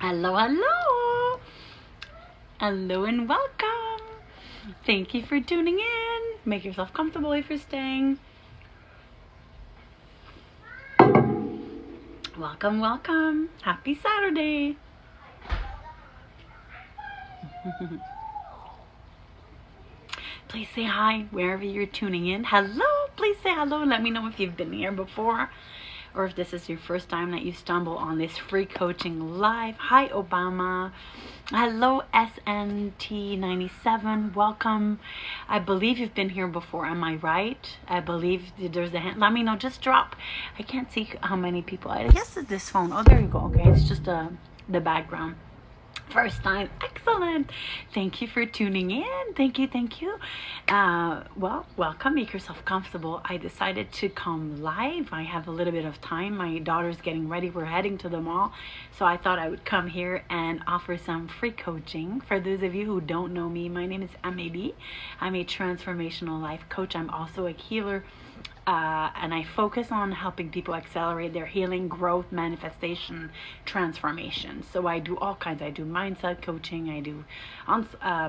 Hello, hello. Hello and welcome. Thank you for tuning in. Make yourself comfortable if you're staying. Welcome, welcome. Happy Saturday. Please say hi wherever you're tuning in. Hello, please say hello. Let me know if you've been here before or if this is your first time that you stumble on this free coaching live. Hi, Obama. Hello, SNT97. Welcome. I believe you've been here before. Am I right? I believe there's a hint. Let me know. Just drop. I can't see how many people. I guess it's this phone. Oh, there you go. Okay, it's just the background. First time. Excellent. Thank you for tuning in. Thank you. Well, welcome. Make yourself comfortable. I decided to come live. I have a little bit of time. My daughter's getting ready. We're heading to the mall. So I thought I would come here and offer some free coaching. For those of you who don't know me, my name is embodied. I'm a transformational life coach. I'm also a healer. And I focus on helping people accelerate their healing, growth, manifestation, transformation. So I do all kinds. I do mindset coaching. I do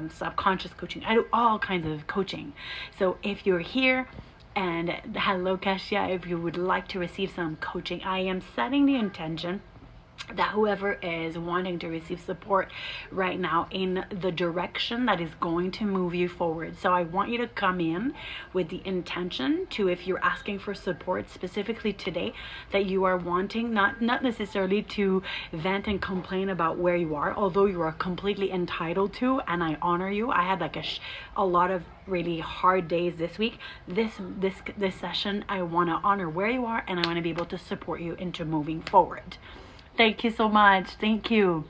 subconscious coaching. I do all kinds of coaching. So if you're here, and hello, Kashia, if you would like to receive some coaching, I am setting the intention that whoever is wanting to receive support right now in the direction that is going to move you forward. So I want you to come in with the intention to, if you're asking for support specifically today, that you are wanting not necessarily to vent and complain about where you are, although you are completely entitled to, and I honor you. I had like a lot of really hard days this week. This session, I want to honor where you are, and I want to be able to support you into moving forward. Thank you so much. Thank you.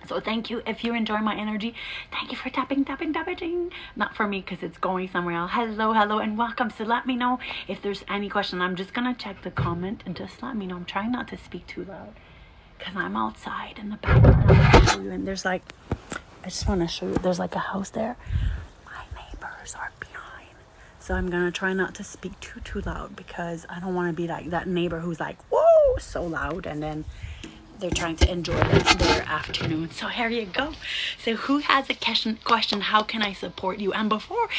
So thank you. If you enjoy my energy, thank you for tapping. Not for me because it's going somewhere else. Hello, and welcome. So let me know if there's any question. I'm just going to check the comment and just let me know. I'm trying not to speak too loud because I'm outside in the background. I want to show you. And there's like, I just want to show you. There's like a house there. My neighbors are behind. So I'm going to try not to speak too loud because I don't want to be like that neighbor who's like, whoa, so loud. And then they're trying to enjoy their afternoon. So here you go. So who has a question? How can I support you? And before,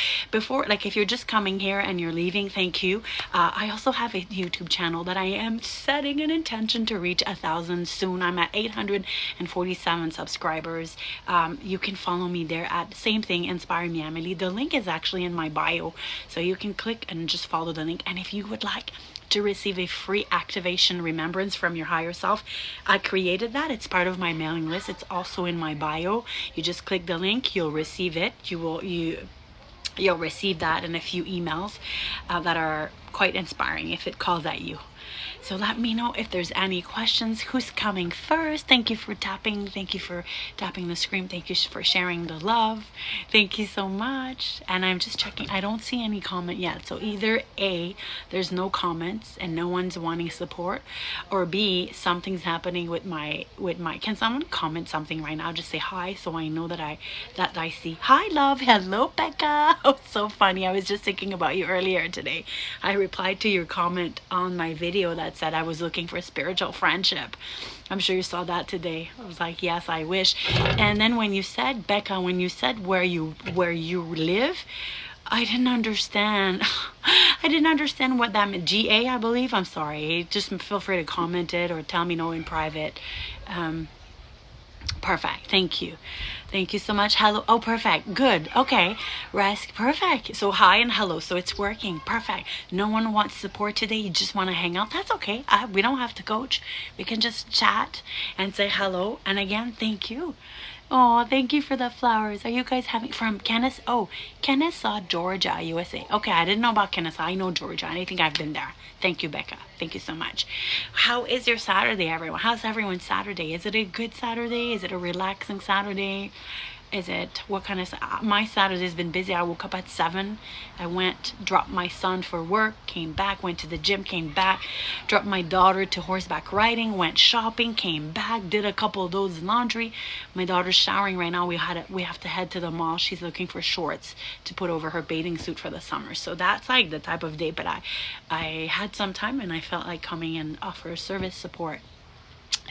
like if you're just coming here and you're leaving, thank you. I also have a YouTube channel that I am setting an intention to reach 1,000 soon. I'm at 847 subscribers. You can follow me there at same thing, Inspire Me Emily. The link is actually in my bio. So you can click and just follow the link. And if you would like to receive a free activation remembrance from your higher self, I created that. It's part of my mailing list. It's also in my bio. You just click the link, you'll receive it. You'll receive that and a few emails that are quite inspiring if it calls at you. So let me know if there's any questions. Who's coming first? Thank you for tapping. Thank you for tapping the screen. Thank you for sharing the love. Thank you so much. And I'm just checking. I don't see any comment yet. So either A, there's no comments and no one's wanting support, or B, something's happening with my can someone comment something right now? Just say hi so I know that I see. Hi, love. Hello, Becca. Oh, so funny. I was just thinking about you earlier today. I replied to your comment on my video that said I was looking for spiritual friendship. I'm sure you saw that today. I was like, yes, I wish. And then when you said, Becca, when you said where you live, I didn't understand. I didn't understand what that meant. GA, I believe. I'm sorry. Just feel free to comment it or tell me no in private. Perfect. Thank you. Thank you so much. Hello. Oh, perfect. Good. Okay. Rest. Perfect. So hi and hello. So it's working. Perfect. No one wants support today. You just want to hang out. That's okay. We don't have to coach. We can just chat and say hello. And again, thank you. Oh, thank you for the flowers. Are you guys having from Kennesaw? Oh, Kennesaw, Georgia, USA. Okay, I didn't know about Kennesaw. I know Georgia. I think I've been there. Thank you, Becca. Thank you so much. How is your Saturday, everyone? How's everyone's Saturday? Is it a good Saturday? Is it a relaxing Saturday? Is it, what kind of, my Saturday's been busy. I woke up at 7. I went, dropped my son for work, came back, went to the gym, came back, dropped my daughter to horseback riding, went shopping, came back, did a couple of those laundry. My daughter's showering right now. We have to head to the mall. She's looking for shorts to put over her bathing suit for the summer. So that's like the type of day, but I had some time and I felt like coming and offer service support.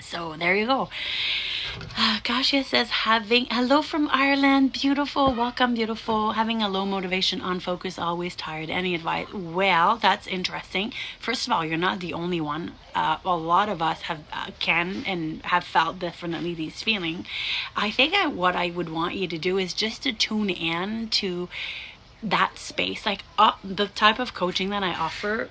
So there you go. Kasia says, having hello from Ireland, beautiful, welcome, beautiful. Having a low motivation, on focus, always tired. Any advice? Well, that's interesting. First of all, you're not the only one. A lot of us have can and have felt definitely these feelings. I think what I would want you to do is just to tune in to that space. Like the type of coaching that I offer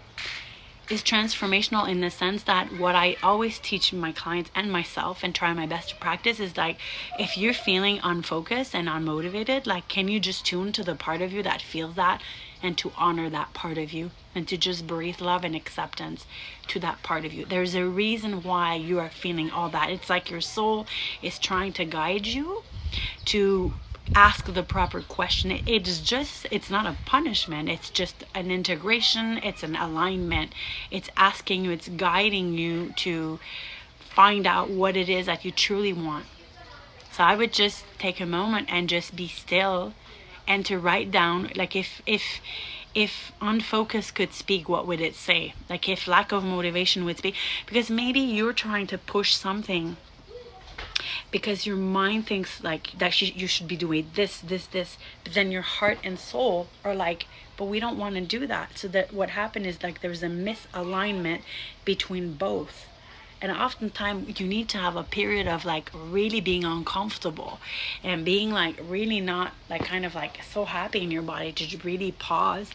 is transformational in the sense that what I always teach my clients and myself and try my best to practice is like, if you're feeling unfocused and unmotivated, like, can you just tune to the part of you that feels that and to honor that part of you and to just breathe love and acceptance to that part of you. There's a reason why you are feeling all that. It's like your soul is trying to guide you to ask the proper question. It's not a punishment, it's just an integration, it's an alignment. It's asking you, it's guiding you to find out what it is that you truly want. So I would just take a moment and just be still and to write down, like, if unfocus could speak, what would it say? Like, if lack of motivation would speak, because maybe you're trying to push something because your mind thinks like that you should be doing this, but then your heart and soul are like, but we don't want to do that. So that what happened is, like, there's a misalignment between both. And oftentimes you need to have a period of like really being uncomfortable and being like really not like kind of like so happy in your body to really pause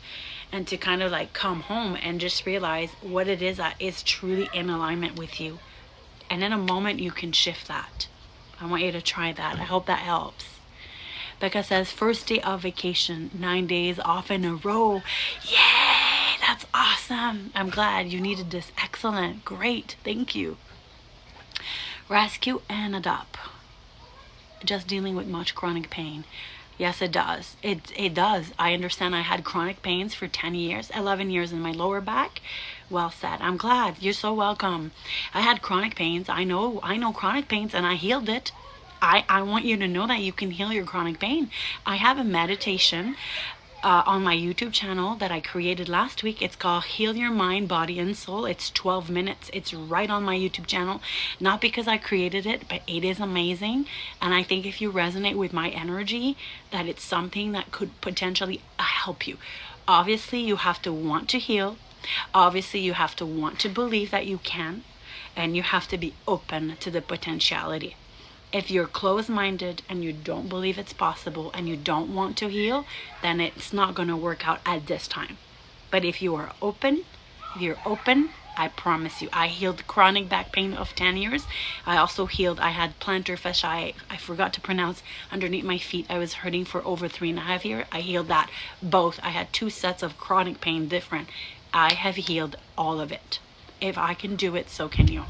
and to kind of like come home and just realize what it is that is truly in alignment with you. And in a moment you can shift that. I want you to try that. I hope that helps. Becca says, first day of vacation, 9 days off in a row. Yay! That's awesome. I'm glad you needed this. Excellent. Great. Thank you. Rescue and adopt. Just dealing with much chronic pain. Yes, it does. It does. I understand. I had chronic pains for 10 years, 11 years in my lower back. Well said. I'm glad. You're so welcome. I had chronic pains. I know chronic pains, and I healed it. I want you to know that you can heal your chronic pain. I have a meditation on my YouTube channel that I created last week. It's called Heal Your Mind, Body, and Soul. It's 12 minutes. It's right on my YouTube channel. Not because I created it, but it is amazing. And I think if you resonate with my energy, that it's something that could potentially help you. Obviously, you have to want to heal. Obviously, you have to want to believe that you can. And you have to be open to the potentiality. If you're closed-minded and you don't believe it's possible and you don't want to heal, then it's not going to work out at this time. But if you are open, I promise you, I healed chronic back pain of 10 years. I also healed, I had plantar fasciitis, I forgot to pronounce, underneath my feet. I was hurting for over 3.5 years. I healed that. Both. I had 2 sets of chronic pain different. I have healed all of it. If I can do it, so can you.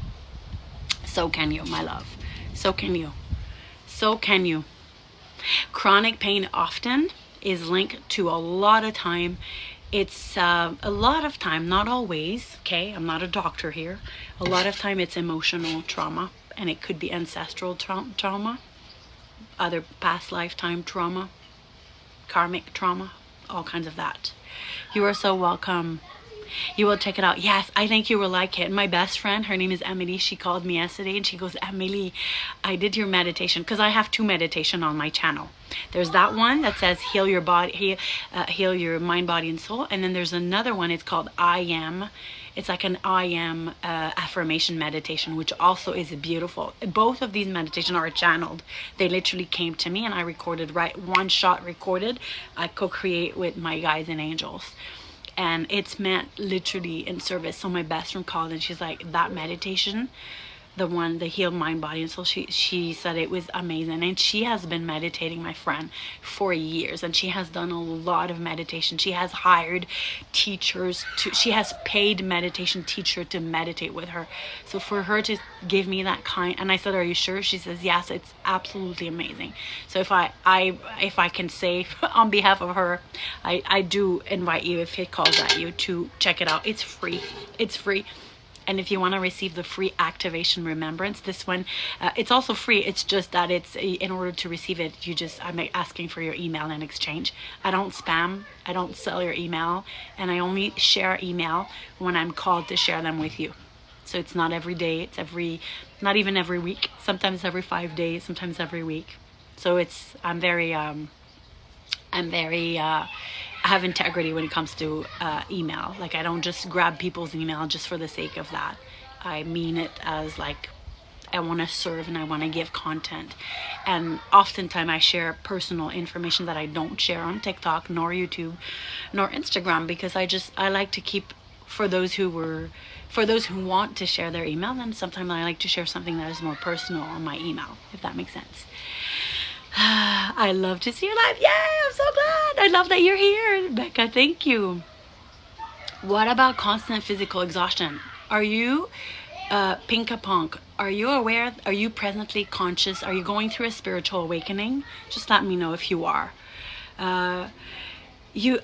So can you, my love. So can you. So can you. Chronic pain often is linked to a lot of time. It's a lot of time, not always, okay? I'm not a doctor here. A lot of time it's emotional trauma, and it could be ancestral trauma, other past lifetime trauma, karmic trauma, all kinds of that. You are so welcome. You will check it out. Yes, I think you will like it. My best friend, her name is Emily. She called me yesterday and she goes, Emily, I did your meditation, because I have 2 meditation on my channel. There's that one that says heal your body, heal your mind, body, and soul. And then there's another one. It's called I Am. It's like an I Am affirmation meditation, which also is beautiful. Both of these meditations are channeled. They literally came to me and I recorded, one shot recorded. I co-create with my guides and angels. And it's meant literally in service. So my best friend called and she's like, that meditation, the one, the healed mind, body, and soul, she said it was amazing. And she has been meditating, my friend, for years. And she has done a lot of meditation. She has hired teachers she has paid meditation teacher to meditate with her. So for her to give me that kind, and I said, are you sure? She says, yes, it's absolutely amazing. So if I can say on behalf of her, I do invite you, if it calls at you, to check it out. It's free. It's free. And if you want to receive the free activation remembrance, this one, it's also free. It's just that it's, in order to receive it, I'm asking for your email in exchange. I don't spam. I don't sell your email. And I only share email when I'm called to share them with you. So it's not every day, it's not even every week, sometimes every 5 days, sometimes every week. So I have integrity when it comes to email. Like, I don't just grab people's email just for the sake of that. I mean it as like, I want to serve and I want to give content. And oftentimes I share personal information that I don't share on TikTok, nor YouTube, nor Instagram, because I like to keep, for those who want to share their email, then sometimes I like to share something that is more personal on my email, if that makes sense. I love to see your live. Yay, I'm so glad. I love that you're here, Becca. Thank you. What about constant physical exhaustion? Are you Pinkapunk, are you aware? Are you presently conscious? Are you going through a spiritual awakening? Just let me know if you are. I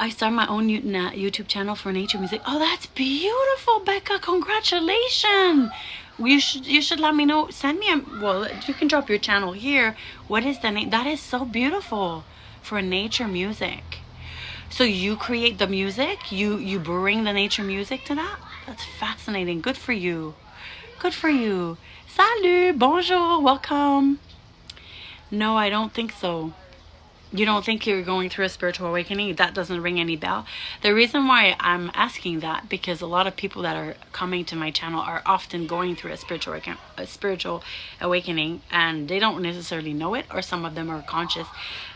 started my own YouTube channel for nature music. Oh, that's beautiful, Becca. Congratulations. You should let me know. Send me well, you can drop your channel here. What is the name? That is so beautiful for nature music. So you create the music? You bring the nature music to that? That's fascinating. Good for you. Good for you. Salut, bonjour, welcome. No, I don't think so. You don't think you're going through a spiritual awakening? That doesn't ring any bell. The reason why I'm asking that, because a lot of people that are coming to my channel are often going through a spiritual awakening, and they don't necessarily know it, or some of them are conscious.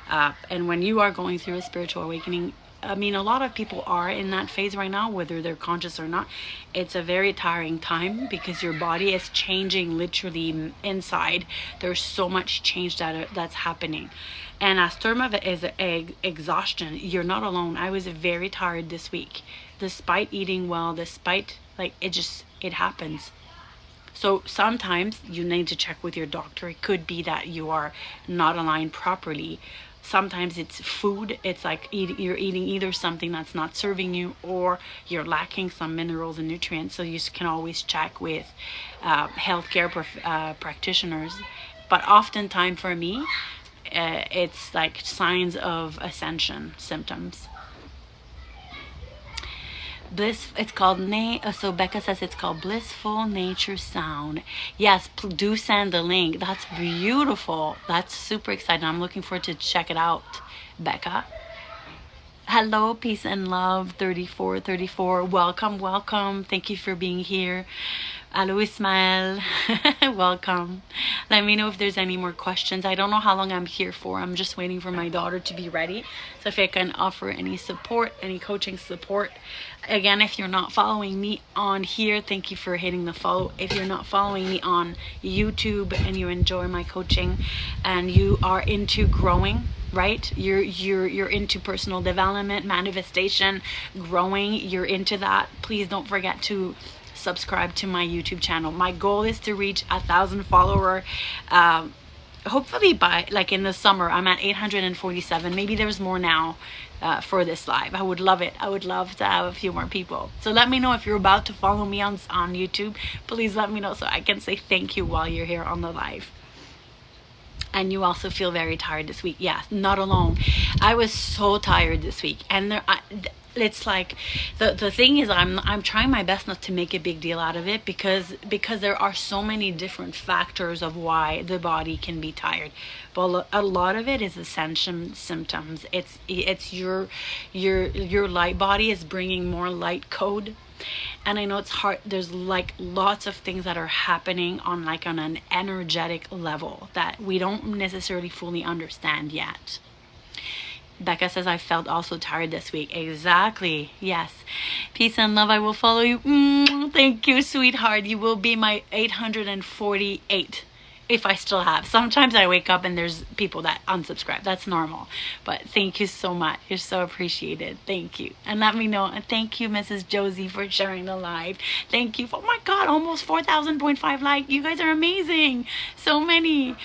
And when you are going through a spiritual awakening, I mean, a lot of people are in that phase right now, whether they're conscious or not. It's a very tiring time because your body is changing literally inside. There's so much change that's happening. And a term of it is exhaustion. You're not alone. I was very tired this week, despite eating well, despite, like, it happens. So sometimes you need to check with your doctor. It could be that you are not aligned properly. Sometimes it's food. It's like you're eating either something that's not serving you, or you're lacking some minerals and nutrients. So you can always check with healthcare practitioners. But oftentimes for me, it's like signs of ascension symptoms. It's called so Becca says it's called Blissful Nature Sound. Yes, do send the link. That's beautiful. That's super exciting. I'm looking forward to check it out, Becca. Hello, peace and love 3434. Welcome. Thank you for being here. Hello, Ismael. Welcome. Let me know if there's any more questions. I don't know how long I'm here for. I'm just waiting for my daughter to be ready. So if I can offer any support, any coaching support. Again, if you're not following me on here, thank you for hitting the follow. If you're not following me on YouTube and you enjoy my coaching and you are into growing, right? You're into personal development, manifestation, growing, you're into that. Please don't forget to subscribe to my YouTube channel. My goal is to reach 1,000 followers. Hopefully by like in the summer. I'm at 847. Maybe there's more now for this live. I would love it. I would love to have a few more people. So let me know if you're about to follow me on YouTube. Please let me know so I can say thank you while you're here on the live. And you also feel very tired this week. Yes, not alone. I was so tired this week, and it's like the thing is I'm trying my best not to make a big deal out of it because there are so many different factors of why the body can be tired. But a lot of it is ascension symptoms. It's your light body is bringing more light code. And I know it's hard. There's like lots of things that are happening on an energetic level that we don't necessarily fully understand yet. Becca says, I felt also tired this week. Exactly. Yes. Peace and love. I will follow you. Thank you, sweetheart. You will be my 848. If I still have. Sometimes I wake up and there's people that unsubscribe. That's normal. But thank you so much. You're so appreciated. Thank you. And let me know. And thank you, Mrs. Josie, for sharing the live. Thank you. Oh my God, almost 4,000.5 likes. You guys are amazing. So many.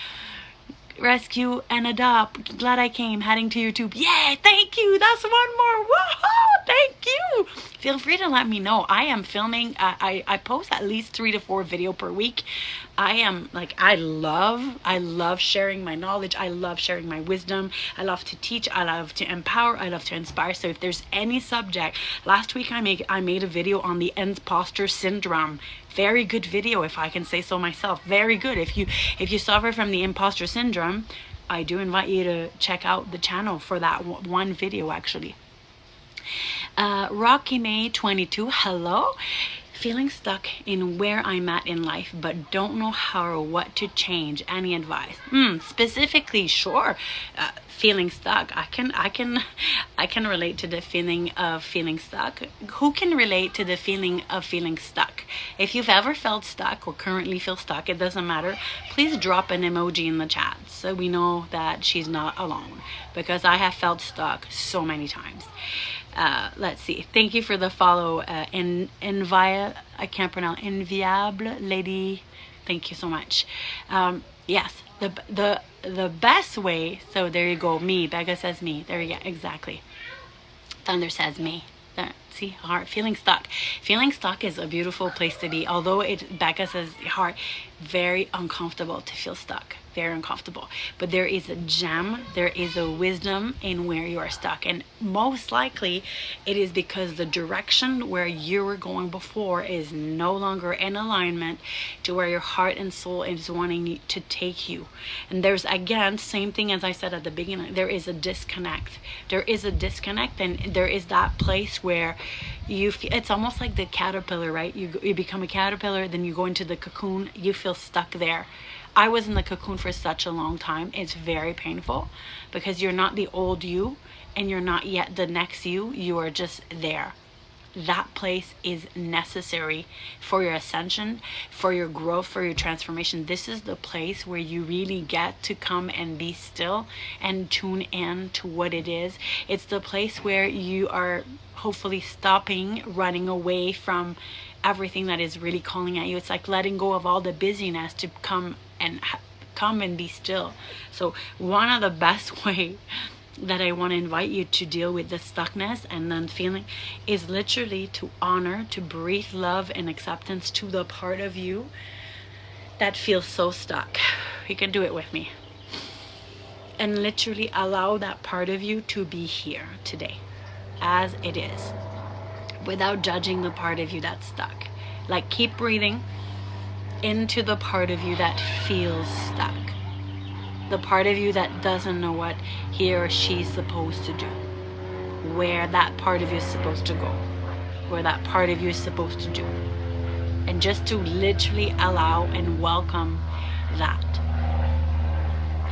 Rescue and adopt. Glad I came. Heading to YouTube. Yeah, thank you. That's one more. Woohoo! Thank you. Feel free to let me know. I am filming. I post at least 3 to 4 videos per week. I am like, I love sharing my knowledge. I love sharing my wisdom. I love to teach. I love to empower. I love to inspire. So if there's any subject, last week I made a video on the imposter syndrome. Very good video, if I can say so myself. Very good. If you suffer from the imposter syndrome, I do invite you to check out the channel for that one video, actually. Rocky May 22, hello. Feeling stuck in where I'm at in life, but don't know how or what to change. Any advice? Specifically, sure. Feeling stuck. I can relate to the feeling of feeling stuck. Who can relate to the feeling of feeling stuck? If you've ever felt stuck or currently feel stuck, it doesn't matter. Please drop an emoji in the chat so we know that she's not alone, because I have felt stuck so many times. Let's see. Thank you for the follow, I can't pronounce, Enviable Lady. Thank you so much. Yes, the best way. So there you go. Me. Becca says me. There you go. Exactly. Thunder says me. See, heart. Feeling stuck. Feeling stuck is a beautiful place to be. Although Becca says heart, very uncomfortable to feel stuck. Very uncomfortable. But there is a gem, there is a wisdom in where you are stuck. And most likely it is because the direction where you were going before is no longer in alignment to where your heart and soul is wanting to take you. And there's, again, same thing as I said at the beginning, there is a disconnect. There is a disconnect, and there is that place where you feel, it's almost like the caterpillar, right? You become a caterpillar, then you go into the cocoon, you feel stuck there. I was in the cocoon for such a long time. It's very painful because you're not the old you and you're not yet the next you. You are just there. That place is necessary for your ascension, for your growth, for your transformation. This is the place where you really get to come and be still and tune in to what it is. It's the place where you are hopefully stopping running away from everything that is really calling at you. It's like letting go of all the busyness to come and be still. So one of the best way that I want to invite you to deal with the stuckness and then feeling is literally to honor, to breathe love and acceptance to the part of you that feels so stuck. You can do it with me. And literally allow that part of you to be here today as it is, without judging the part of you that's stuck. Like, keep breathing into the part of you that feels stuck, the part of you that doesn't know what he or she's supposed to do, where that part of you is supposed to go, where that part of you is supposed to do, and just to literally allow and welcome that,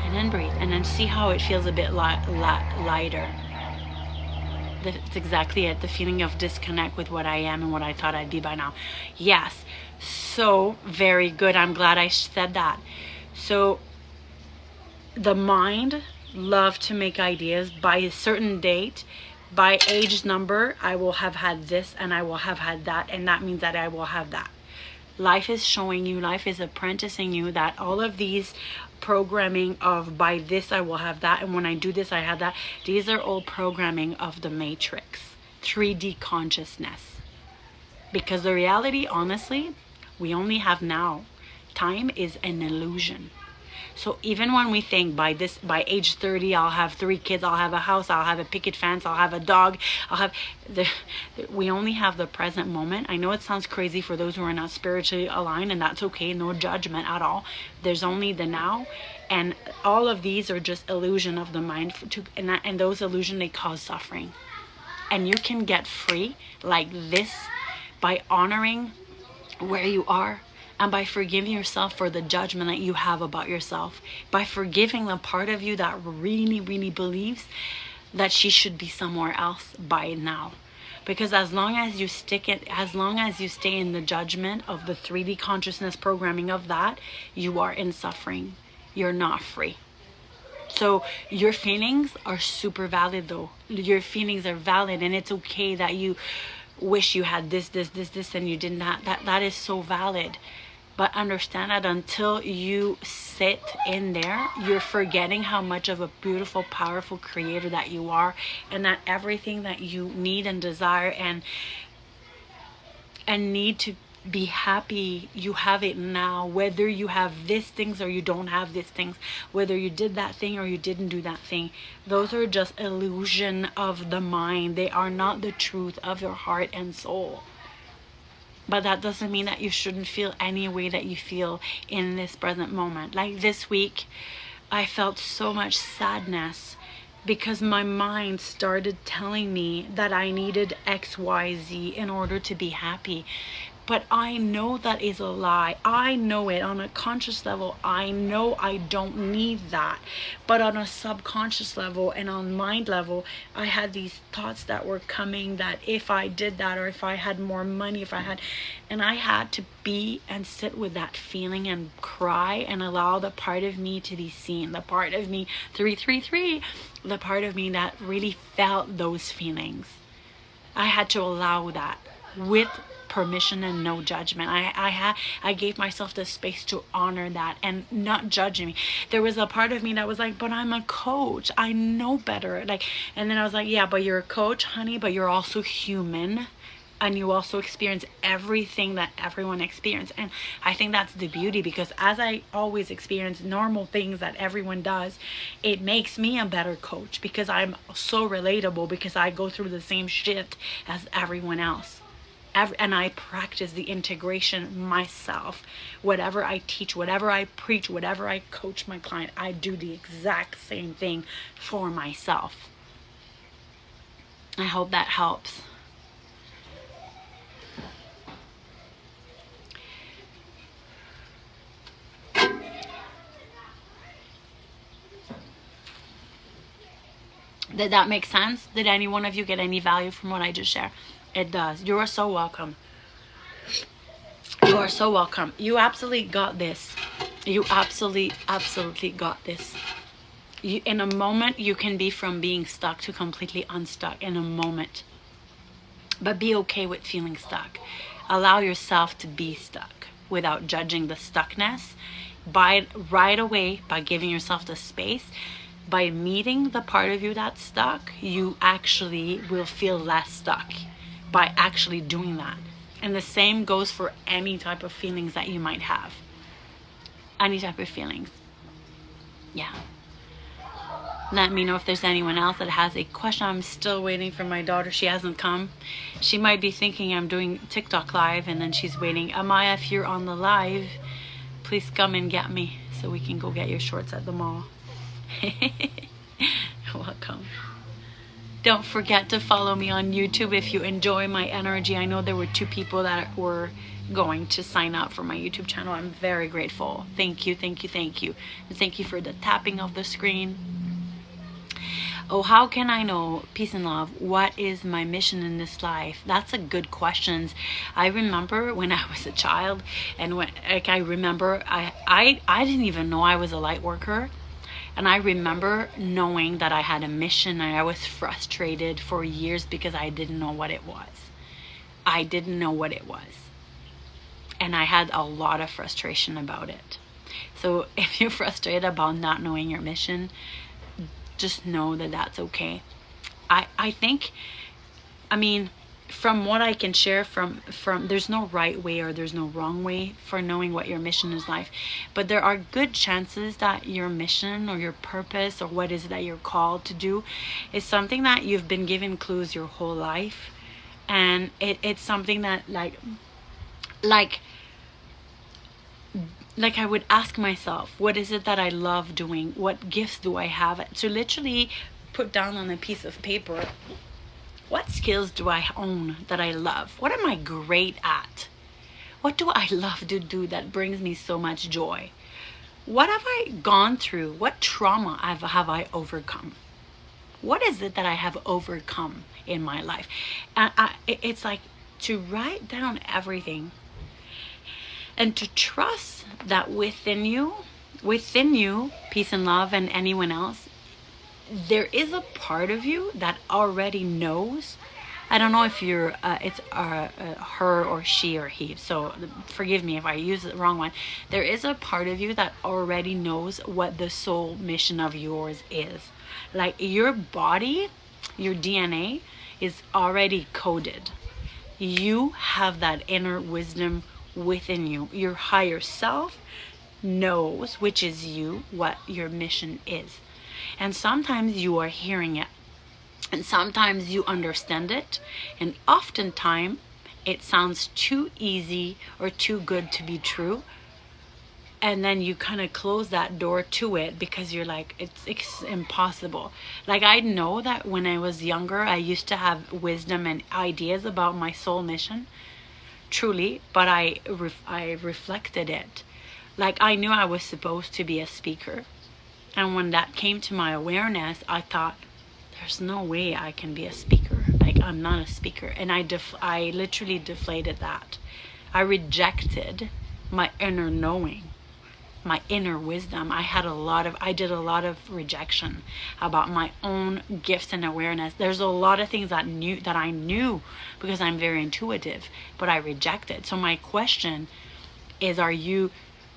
and then breathe, and then see how it feels a bit lighter. That's exactly it. The feeling of disconnect with what I am and what I thought I'd be by now. Yes. So very good. I'm glad I said that. So the mind love to make ideas by a certain date, by age number. I will have had this and I will have had that, and that means that I will have that. Life is showing you, life is apprenticing you that all of these programming of by this I will have that, and when I do this I have that, these are all programming of the matrix, 3D consciousness. Because the reality, honestly, we only have now. Time is an illusion. So even when we think by age 30 I'll have 3 kids, I'll have a house, I'll have a picket fence, I'll have a dog, we only have the present moment. I know it sounds crazy for those who are not spiritually aligned, and that's okay, no judgment at all. There's only the now, and all of these are just illusion of the mind, and those illusions, they cause suffering. And you can get free like this by honoring where you are, and by forgiving yourself for the judgment that you have about yourself, by forgiving the part of you that really, really believes that she should be somewhere else by now. Because as long as you stay in the judgment of the 3D consciousness programming of that, you are in suffering. You're not free. So your feelings are super valid though. Your feelings are valid, and it's okay that you wish you had this, and you did not. That is so valid. But understand that until you sit in there, you're forgetting how much of a beautiful, powerful creator that you are, and that everything that you need and desire and need to be happy you have it now, whether you have these things or you don't have these things, whether you did that thing or you didn't do that thing. Those are just illusion of the mind. They are not the truth of your heart and soul. But that doesn't mean that you shouldn't feel any way that you feel in this present moment. Like this week, I felt so much sadness because my mind started telling me that I needed XYZ in order to be happy. But I know that is a lie. I know it on a conscious level. I know I don't need that. But on a subconscious level and on mind level, I had these thoughts that were coming that if I did that, or if I had more money, and I had to be and sit with that feeling and cry and allow the part of me to be seen. The part of me, 333, the part of me that really felt those feelings. I had to allow that with permission and no judgment. I gave myself the space to honor that and not judging me. There was a part of me that was like, but I'm a coach, I know better. Like, and then I was like, yeah, but you're a coach, honey, but you're also human, and you also experience everything that everyone experiences. And I think that's the beauty, because as I always experience normal things that everyone does, it makes me a better coach, because I'm so relatable, because I go through the same shit as everyone else. And I practice the integration myself. Whatever I teach, whatever I preach, whatever I coach my client, I do the exact same thing for myself. I hope that helps. Did that make sense? Did any one of you get any value from what I just shared? It does. You are so welcome. You are so welcome. You absolutely got this. You absolutely got this. In a moment, you can be from being stuck to completely unstuck in a moment. But be okay with feeling stuck. Allow yourself to be stuck without judging the stuckness. Right away, by giving yourself the space, by meeting the part of you that's stuck, you actually will feel less stuck by actually doing that. And the same goes for any type of feelings that you might have. Any type of feelings. Yeah. Let me know if there's anyone else that has a question. I'm still waiting for my daughter. She hasn't come. She might be thinking I'm doing TikTok live, and then she's waiting. Amaya, if you're on the live, please come and get me so we can go get your shorts at the mall. Welcome. Don't forget to follow me on YouTube if you enjoy my energy. I know there were 2 people that were going to sign up for my YouTube channel. I'm very grateful. Thank you, thank you, thank you. And thank you for the tapping of the screen. Oh, how can I know, peace and love, what is my mission in this life? That's a good question. I remember when I was a child, and when I remember I didn't even know I was a light worker. And I remember knowing that I had a mission, and I was frustrated for years because I didn't know what it was. I didn't know what it was. And I had a lot of frustration about it. So if you're frustrated about not knowing your mission, just know that that's okay. I think, I mean, from what I can share from there's no right way or there's no wrong way for knowing what your mission is life, but there are good chances that your mission or your purpose or what is it that you're called to do is something that you've been given clues your whole life, and it's something that like I would ask myself, what is it that I love doing? What gifts do I have? So literally put down on a piece of paper, what skills do I own that I love? What am I great at? What do I love to do that brings me so much joy? What have I gone through? What trauma have I overcome? What is it that I have overcome in my life? It's like to write down everything and to trust that within you, peace and love, and anyone else, there is a part of you that already knows. I don't know if you're it's her or she or he, so forgive me if I use the wrong one. There is a part of you that already knows what the soul mission of yours is. Like your body, your DNA is already coded. You have that inner wisdom within you. Your higher self knows, which is you, what your mission is. And sometimes you are hearing it, and sometimes you understand it, and oftentimes it sounds too easy or too good to be true, and then you kind of close that door to it because you're like, it's impossible. Like, I know that when I was younger, I used to have wisdom and ideas about my soul mission, truly, but I reflected it. Like, I knew I was supposed to be a speaker, and when that came to my awareness, I thought, there's no way I can be a speaker. Like, I'm not a speaker. And I literally deflated that. I rejected my inner knowing, my inner wisdom. I did a lot of rejection about my own gifts and awareness. There's a lot of things that I knew because I'm very intuitive, but I rejected. So my question is, are you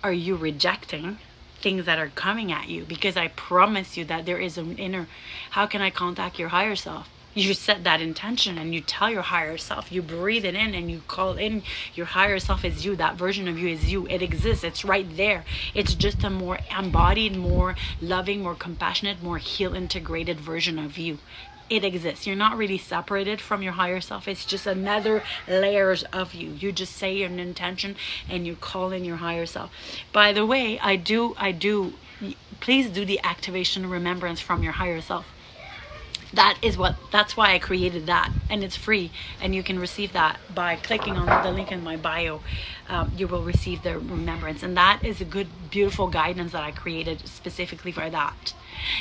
rejecting things that are coming at you? Because I promise you that there is an inner. How can I contact your higher self? You set that intention and you tell your higher self, you breathe it in and you call in your higher self is you. That version of you is you. It exists. It's right there. It's just a more embodied, more loving, more compassionate, more heal integrated version of you. It exists. You're not really separated from your higher self. It's just another layers of you. You just say an intention and you call in your higher self. By the way, I do please do the activation remembrance from your higher self. That's why I created that, and it's free, and you can receive that by clicking on the link in my bio. You will receive the remembrance, and that is a good, beautiful guidance that I created specifically for that.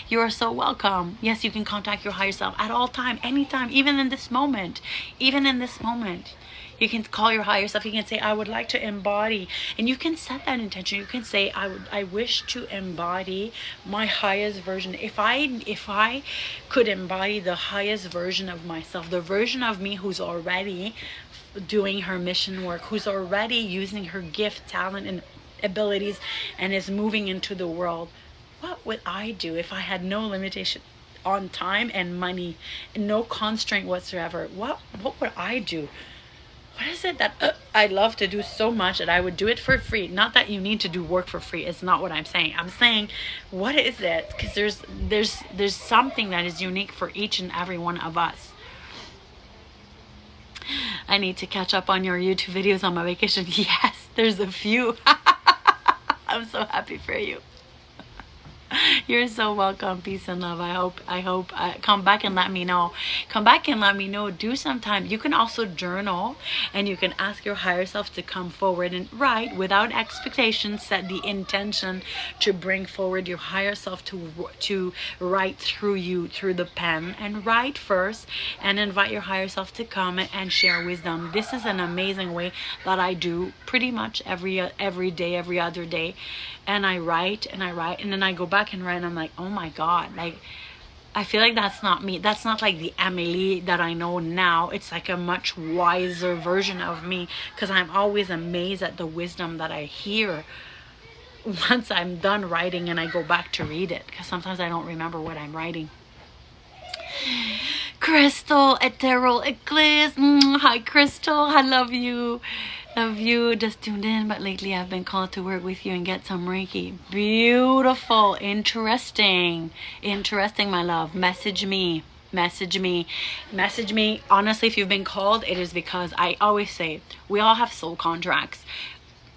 You are so welcome. Yes, you can contact your higher self at all time, anytime, even in this moment. You can call your higher self. You can say, I would like to embody. And you can set that intention. You can say, I wish to embody my highest version. If I could embody the highest version of myself, the version of me who's already doing her mission work, who's already using her gift, talent, and abilities, and is moving into the world, what would I do if I had no limitation on time and money, and no constraint whatsoever? What would I do? What is it that I love to do so much that I would do it for free? Not that you need to do work for free. It's not what I'm saying. I'm saying, what is it? Because there's something that is unique for each and every one of us. I need to catch up on your YouTube videos on my vacation. Yes, there's a few. I'm so happy for you. You're so welcome. Peace and love. I hope come back and let me know. Do some time. You can also journal, and you can ask your higher self to come forward and write without expectations. Set the intention to bring forward your higher self to write through you, through the pen, and write first, and invite your higher self to come and share wisdom. This is an amazing way that I do pretty much every day, every other day. And I write, and then I go back and write, and I'm like, oh my God, like, I feel like that's not me. That's not like the Amelie that I know now. It's like a much wiser version of me, because I'm always amazed at the wisdom that I hear once I'm done writing and I go back to read it, because sometimes I don't remember what I'm writing. Crystal, Ethereal Eclipse. Hi, Crystal. I love you. Just tuned in, but lately I've been called to work with you and get some Reiki. Beautiful. Interesting, my love. Message me. Honestly, if you've been called, it is because I always say we all have soul contracts.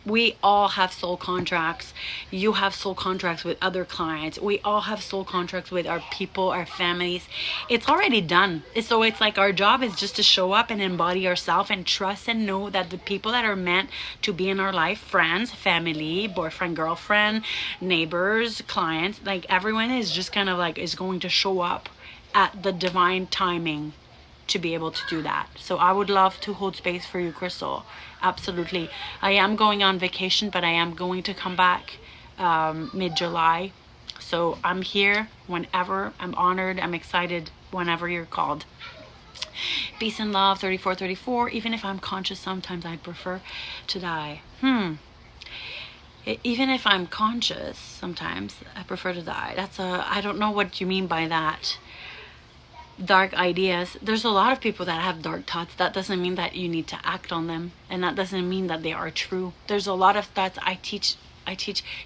We all have soul contracts. You have soul contracts with other clients. We all have soul contracts with our people, our families. It's already done. So it's like our job is just to show up and embody ourselves and trust and know that the people that are meant to be in our life, friends, family, boyfriend, girlfriend, neighbors, clients, like everyone is just kind of like is going to show up at the divine timing to be able to do that. So I would love to hold space for you, Crystal. Absolutely. I am going on vacation, but I am going to come back mid-July. So I'm here whenever. I'm honored. I'm excited whenever you're called. Peace and love. 3434. Even if I'm conscious, sometimes I prefer to die. Even if I'm conscious, sometimes I prefer to die. I don't know what you mean by that. dark ideas. There's a lot of people that have dark thoughts. That doesn't mean that you need to act on them, and that doesn't mean that they are true. There's a lot of thoughts I teach.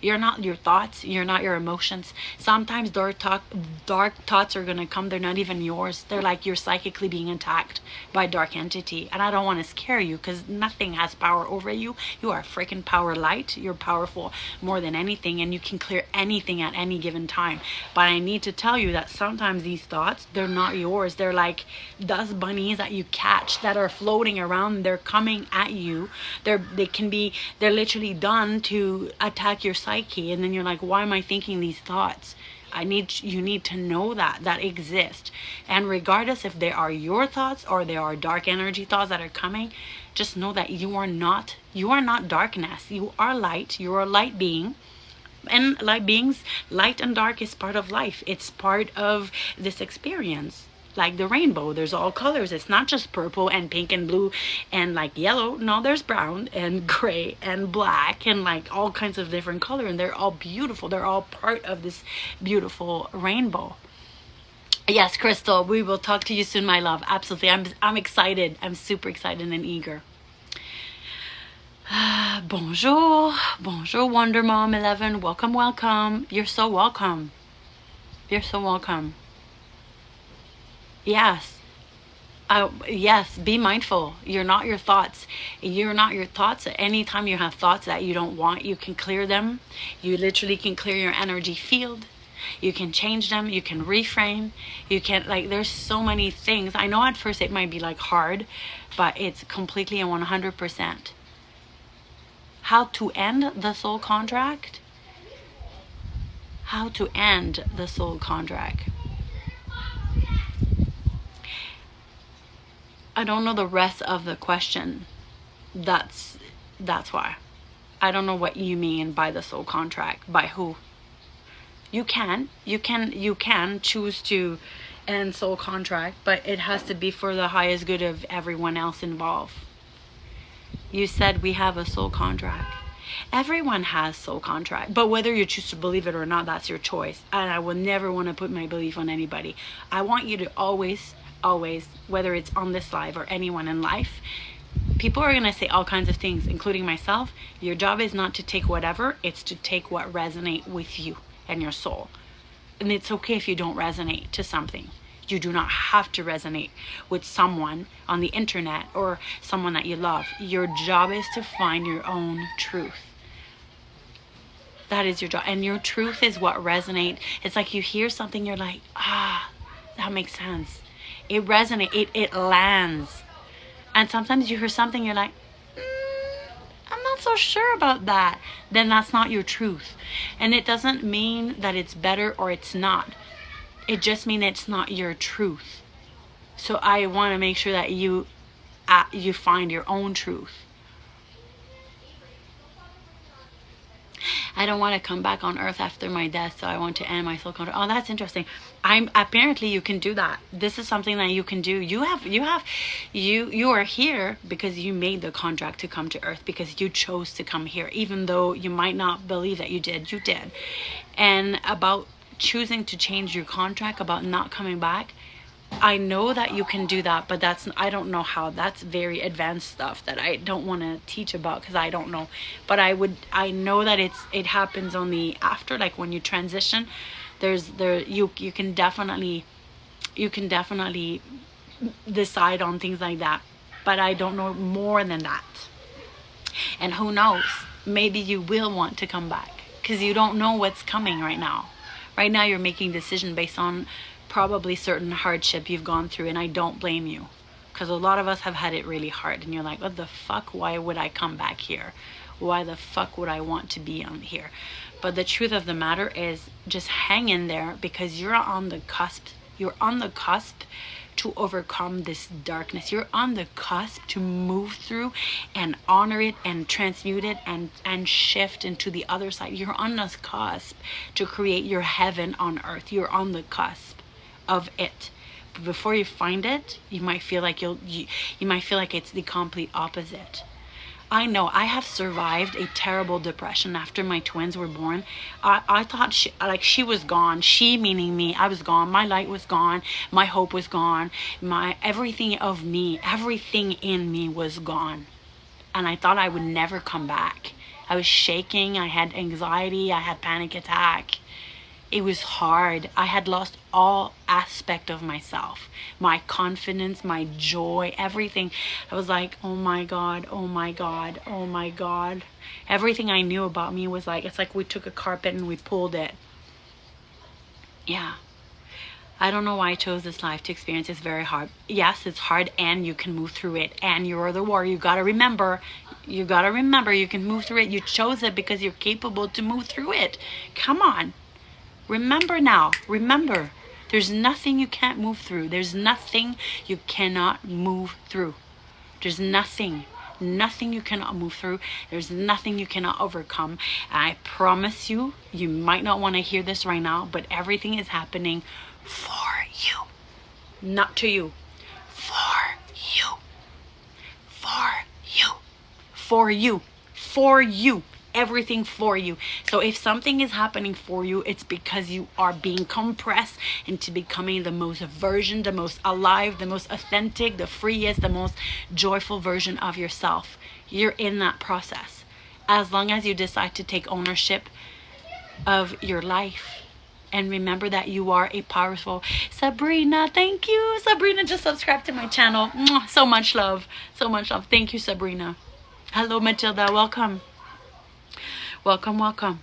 You're not your thoughts, you're not your emotions. Sometimes dark thoughts are gonna come, they're not even yours. They're like you're psychically being attacked by a dark entity. And I don't want to scare you, because nothing has power over you. You are freaking power light. You're powerful more than anything, and you can clear anything at any given time. But I need to tell you that sometimes these thoughts, they're not yours. They're like dust bunnies that you catch that are floating around. They're coming at you. They're literally done to attack your psyche, and then you're like, why am I thinking these thoughts? You need to know that exist. And regardless if they are your thoughts or they are dark energy thoughts that are coming, just know that you are not darkness. You are light. You are a light being. And light beings, light and dark is part of life. It's part of this experience. Like the rainbow, there's all colors. It's not just purple and pink and blue and like yellow. No, there's brown and gray and black and like all kinds of different color, and they're all beautiful. They're all part of this beautiful rainbow. Yes, Crystal, we will talk to you soon, my love. Absolutely. I'm excited. I'm super excited and eager. Bonjour. Bonjour, Wonder Mom 11. Welcome, welcome. You're so welcome. You're so welcome. Yes. Yes, be mindful. You're not your thoughts. You're not your thoughts. Anytime you have thoughts that you don't want, you can clear them. You literally can clear your energy field. You can change them. You can reframe. You can, like, there's so many things. I know at first it might be like hard, but it's completely and 100%. How to end the soul contract? How to end the soul contract? I don't know the rest of the question. That's why. I don't know what you mean by the soul contract. By who? You can choose to end soul contract, but it has to be for the highest good of everyone else involved. You said we have a soul contract. Everyone has soul contract, but whether you choose to believe it or not, that's your choice. And I will never want to put my belief on anybody. I want you to always, whether it's on this live or anyone in life, people are going to say all kinds of things, including myself. Your job is not to take whatever, it's to take what resonates with you and your soul. And it's okay if you don't resonate to something. You do not have to resonate with someone on the internet or someone that you love. Your job is to find your own truth. That is your job. And your truth is what resonates. It's like you hear something, you're like, that makes sense. It resonates, it lands. And sometimes you hear something, you're like, I'm not so sure about that. Then that's not your truth. And it doesn't mean that it's better or it's not. It just means it's not your truth. So I want to make sure that you find your own truth. I don't want to come back on earth after my death, so I want to end my soul contract. Oh, that's interesting. Apparently you can do that. This is something that you can do. You are here because you made the contract to come to earth, because you chose to come here, even though you might not believe that you did. And about choosing to change your contract, about not coming back, I know that you can do that, but I don't know how. That's very advanced stuff that I don't want to teach about, because I don't know. But I know that it happens on the after, like when you transition. You can definitely decide on things like that. But I don't know more than that. And who knows? Maybe you will want to come back, because you don't know what's coming right now. Right now you're making a decision based on probably certain hardship you've gone through, and I don't blame you, because a lot of us have had it really hard, and you're like, what the fuck, why would I come back here? Why the fuck would I want to be on here? But the truth of the matter is, just hang in there, because you're on the cusp to overcome this darkness. You're on the cusp to move through and honor it and transmute it and shift into the other side. You're on the cusp to create your heaven on earth. You're on the cusp of it. But before you find it, you might feel like you might feel like it's the complete opposite. I know I have survived a terrible depression after my twins were born. I thought she was gone. She meaning me. I was gone. My light was gone. My hope was gone. My everything of me, everything in me was gone. And I thought I would never come back. I was shaking. I had anxiety. I had panic attack. It was hard. I had lost all aspect of myself, my confidence, my joy, everything. I was like, oh my God, oh my God, oh my God. Everything I knew about me was like, it's like we took a carpet and we pulled it. Yeah. I don't know why I chose this life to experience. It's very hard. Yes, it's hard, and you can move through it. And you're the warrior. You gotta remember you can move through it. You chose it because you're capable to move through it. Come on. Remember now. Remember. There's nothing you can't move through. There's nothing you cannot move through. There's nothing you cannot move through. There's nothing you cannot overcome. And I promise you, you might not want to hear this right now, but everything is happening for you. Not to you. For you. For you. For you. For you. Everything for you. So if something is happening for you, it's because you are being compressed into becoming the most version, the most alive, the most authentic, the freest, the most joyful version of yourself. You're in that process. As long as you decide to take ownership of your life. And remember that you are a powerful Sabrina. Thank you. Sabrina just subscribed to my channel. Mwah, so much love. So much love. Thank you, Sabrina. Hello, Matilda. Welcome. Welcome, welcome.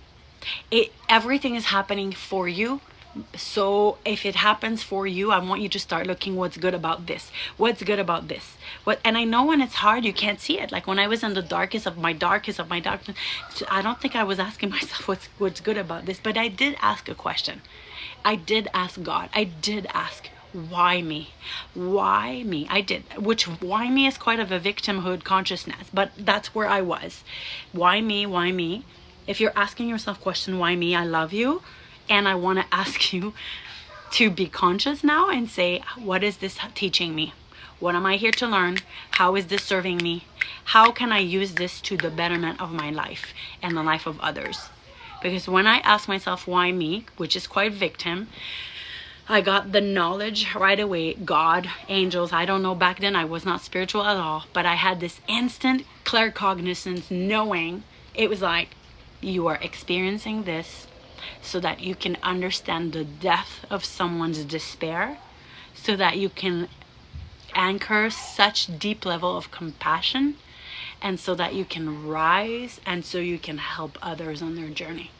Everything is happening for you. So if it happens for you, I want you to start looking what's good about this. What's good about this? And I know when it's hard, you can't see it. Like when I was in the darkest of my darkness, I don't think I was asking myself what's good about this, but I did ask a question. I did ask God. I did ask, why me? Why me? I did. Which why me is quite of a victimhood consciousness, but that's where I was. Why me? Why me? If you're asking yourself question, why me? I love you. And I want to ask you to be conscious now and say, what is this teaching me? What am I here to learn? How is this serving me? How can I use this to the betterment of my life and the life of others? Because when I ask myself, why me? Which is quite victim, I got the knowledge right away. God, angels, I don't know, back then I was not spiritual at all, but I had this instant claircognizance, knowing it was like, you are experiencing this so that you can understand the depth of someone's despair, so that you can anchor such deep level of compassion, and so that you can rise, and so you can help others on their journey.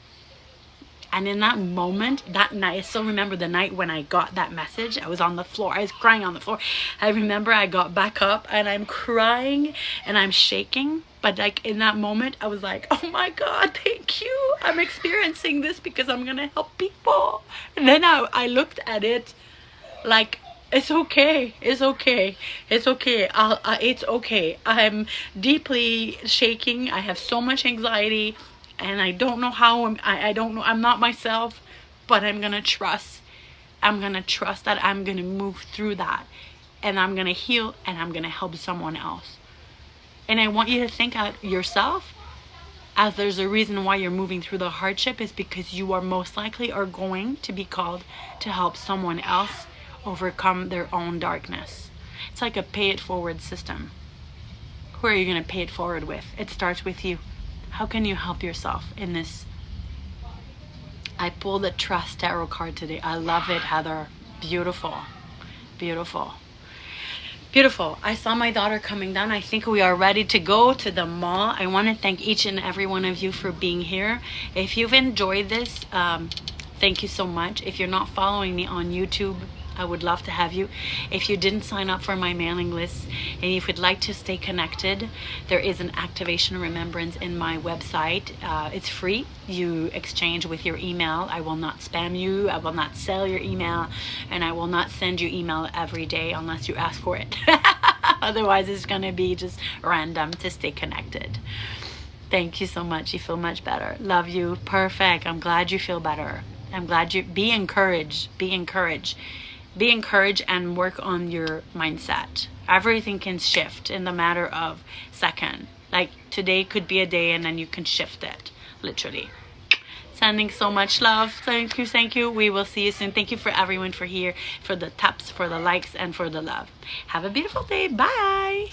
And in that moment, that night, I still remember the night when I got that message. I was on the floor. I was crying on the floor. I remember I got back up and I'm crying and I'm shaking. But like in that moment, I was like, oh my God, thank you. I'm experiencing this because I'm going to help people. And then I looked at it like, it's okay. It's okay. It's okay. It's okay. I'm deeply shaking. I have so much anxiety. And I don't know how, I don't know, I'm not myself, but I'm going to trust. I'm going to trust that I'm going to move through that. And I'm going to heal, and I'm going to help someone else. And I want you to think of yourself as there's a reason why you're moving through the hardship, is because you are most likely are going to be called to help someone else overcome their own darkness. It's like a pay it forward system. Who are you going to pay it forward with? It starts with you. How can you help yourself in this? I pulled the Trust Tarot card today. I love it, Heather. Beautiful. Beautiful. Beautiful. I saw my daughter coming down. I think we are ready to go to the mall. I want to thank each and every one of you for being here. If you've enjoyed this, thank you so much. If you're not following me on YouTube, I would love to have you. If you didn't sign up for my mailing list and if you'd like to stay connected, there is an activation remembrance in my website. It's free. You exchange with your email. I will not spam you. I will not sell your email, and I will not send you email every day unless you ask for it. Otherwise, it's going to be just random to stay connected. Thank you so much. You feel much better. Love you. Perfect. I'm glad you feel better. I'm glad you be encouraged. Be encouraged. Be encouraged and work on your mindset. Everything can shift in the matter of second. Like today could be a day, and then you can shift it, literally. Sending so much love. Thank you, thank you. We will see you soon. Thank you for everyone for here, for the taps, for the likes, and for the love. Have a beautiful day. Bye.